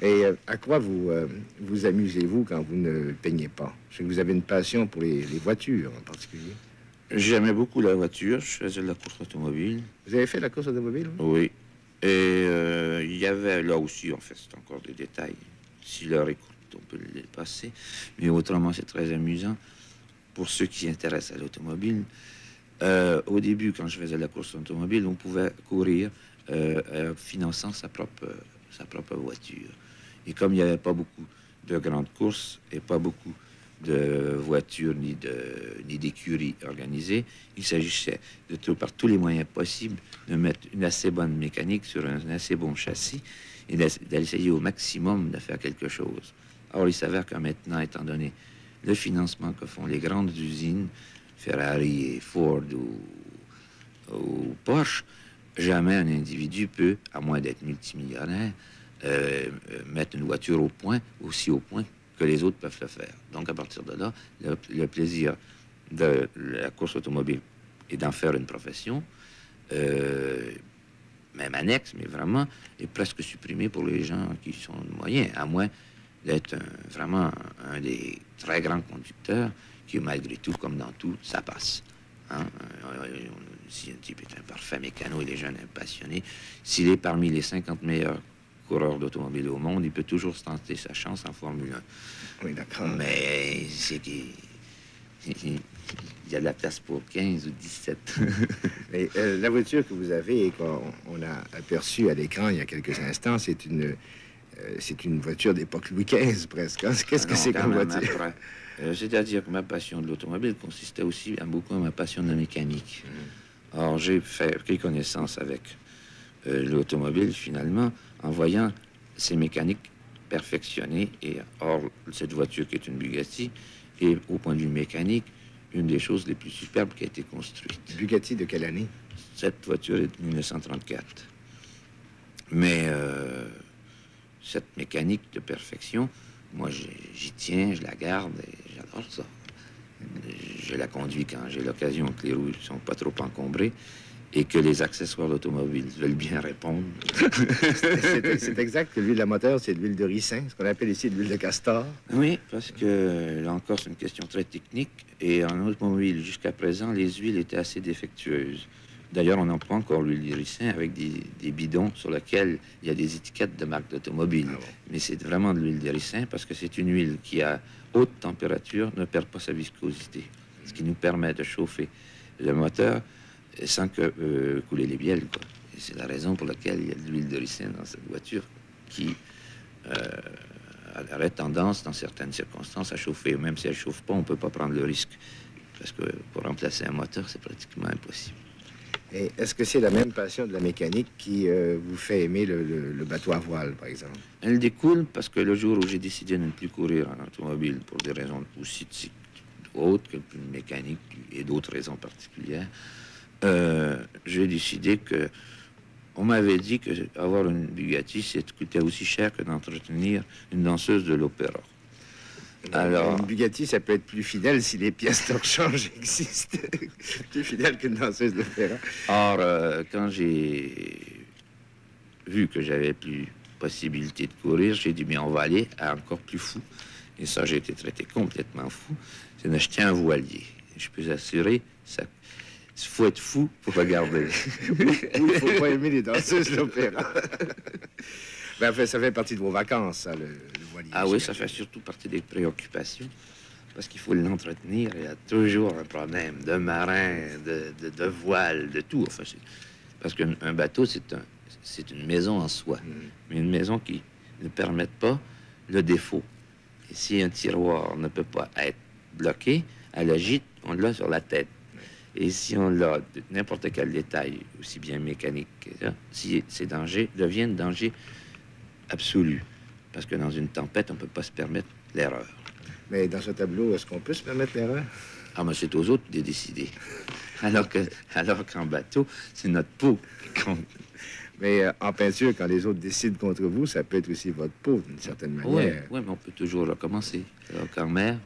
Et à quoi vous amusez-vous quand vous ne peignez pas? Je sais que vous avez une passion pour les voitures en particulier. J'aimais beaucoup la voiture, je faisais de la course automobile. Vous avez fait la course automobile? Oui. Et il y avait là aussi, en fait, c'est encore des détails. Si l'heure est courte, on peut les passer. Mais autrement, c'est très amusant. Pour ceux qui s'intéressent à l'automobile, au début, quand je faisais la course automobile, on pouvait courir finançant sa propre voiture. Et comme il n'y avait pas beaucoup de grandes courses et pas beaucoup de voitures ni d'écuries organisées, il s'agissait par tous les moyens possibles de mettre une assez bonne mécanique sur un assez bon châssis et d'essayer au maximum de faire quelque chose. Or, il s'avère que maintenant, étant donné le financement que font les grandes usines, Ferrari et Ford ou Porsche, jamais un individu peut, à moins d'être multimillionnaire, mettre une voiture aussi au point que les autres peuvent le faire. Donc, à partir de là, le plaisir de la course automobile est d'en faire une profession, même annexe, mais vraiment, est presque supprimé pour les gens qui sont de moyens, à moins d'être vraiment un des très grands conducteurs qui, malgré tout, comme dans tout, ça passe. Hein? Si un type est un parfait mécano et les jeunes passionnés, s'il est parmi les 50 meilleurs coureurs d'automobile au monde, il peut toujours tenter sa chance en Formule 1. Oui, d'accord. Mais c'est qu'il y a de la place pour 15 ou 17. Mais la voiture que vous avez et qu'on a aperçue à l'écran il y a quelques instants, c'est une voiture d'époque Louis XV presque. Hein? Qu'est-ce que c'est comme voiture? C'est-à-dire que ma passion de l'automobile consistait aussi beaucoup à ma passion de la mécanique. Alors, j'ai fait pris connaissance avec l'automobile, finalement, en voyant ces mécaniques perfectionnées. Et or, cette voiture qui est une Bugatti est, au point de vue mécanique, une des choses les plus superbes qui a été construite. Bugatti de quelle année? Cette voiture est de 1934. Mais cette mécanique de perfection, moi, j'y tiens, je la garde et j'adore ça. Je la conduis quand j'ai l'occasion que les roues ne sont pas trop encombrées et que les accessoires d'automobile veulent bien répondre. C'est exact que l'huile à moteur, c'est de l'huile de ricin, ce qu'on appelle ici de l'huile de castor. Oui, parce que là encore, c'est une question très technique. Et en automobile, jusqu'à présent, les huiles étaient assez défectueuses. D'ailleurs, on en prend encore l'huile de ricin avec des bidons sur lesquels il y a des étiquettes de marque d'automobile. Ah bon. Mais c'est vraiment de l'huile de ricin parce que c'est une huile qui, à haute température, ne perd pas sa viscosité. Ce qui nous permet de chauffer le moteur sans que couler les bielles, quoi. Et c'est la raison pour laquelle il y a de l'huile de ricin dans cette voiture qui aurait tendance, dans certaines circonstances, à chauffer. Même si elle ne chauffe pas, on ne peut pas prendre le risque. Parce que pour remplacer un moteur, c'est pratiquement impossible. Et est-ce que c'est la même passion de la mécanique qui vous fait aimer le bateau à voile, par exemple? Elle découle parce que le jour où j'ai décidé de ne plus courir en automobile pour des raisons aussi autres que le mécanique et d'autres raisons particulières, j'ai décidé que on m'avait dit que avoir une Bugatti, c'est coûtait aussi cher que d'entretenir une danseuse de l'opéra. Alors, une Bugatti, ça peut être plus fidèle si les pièces de rechange existent. Plus fidèle qu'une danseuse d'opéra. Or, quand j'ai vu que j'avais plus possibilité de courir, j'ai dit, mais on va aller à encore plus fou. Et ça, j'ai été traité complètement fou. C'est d'acheter un voilier. Et je peux assurer, il faut être fou pour regarder. Oui, il ne faut pas aimer les danseuses d'opéra. Ben, en fait, ça fait partie de vos vacances, ça, le voilier. Ah oui, ça fait surtout partie des préoccupations, parce qu'il faut l'entretenir. Il y a toujours un problème de marin, de voile, de tout. Enfin, parce qu'un bateau, c'est une maison en soi, mais une maison qui ne permet pas le défaut. Et si un tiroir ne peut pas être bloqué, à la gîte, on l'a sur la tête. Et si on l'a de n'importe quel détail, aussi bien mécanique, si ces dangers deviennent dangers absolus. Parce que dans une tempête, on ne peut pas se permettre l'erreur. Mais dans ce tableau, est-ce qu'on peut se permettre l'erreur? Ah, mais c'est aux autres de décider. Alors qu'en bateau, c'est notre peau qui compte. Mais en peinture, quand les autres décident contre vous, ça peut être aussi votre peau, d'une certaine manière. Oui, mais on peut toujours recommencer. Alors qu'en mer...